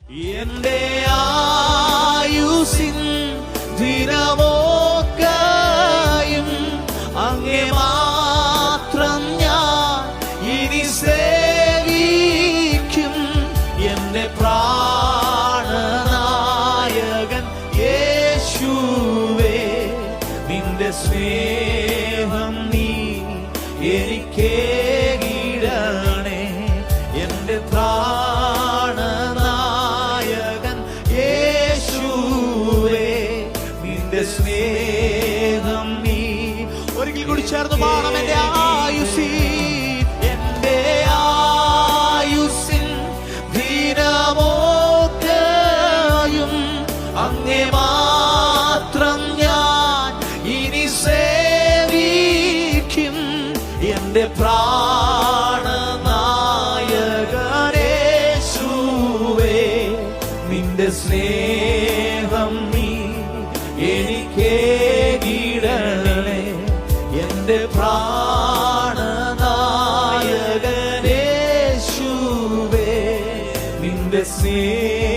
എന്റെ ആയുസിൻ ദിനമൊക്കെയും അങ്ങേ മാത്രം ഞാൻ ഇനി സേവിക്കും. എന്റെ പ്രാണനായകൻ യേശുവേ, നിന്റെ സ്നേഹം നീ എനിക്കേകിടണേ. എന്റെ പ്രാണനായകൻ യേശുവേ, നിന്റെ സ്നേഹം നീ. ഒരിക്കൽ കൂടി ചേർന്ന് പാടണം. എന്റെ ആയുസിൻ, എന്റെ ആയുസിൻ ദിനമൊക്കെയും അങ്ങേ മാത്രം ഞാൻ ഇനി സേവിക്കും. എന്റെ പ്രാണനായകനേശുവേ, നിന്റെ സ്നേഹം നീ എനിക്കേകിടണേ. എന്റെ പ്രാണനായകനേശുവേ, നിന്റെ സ്നേഹം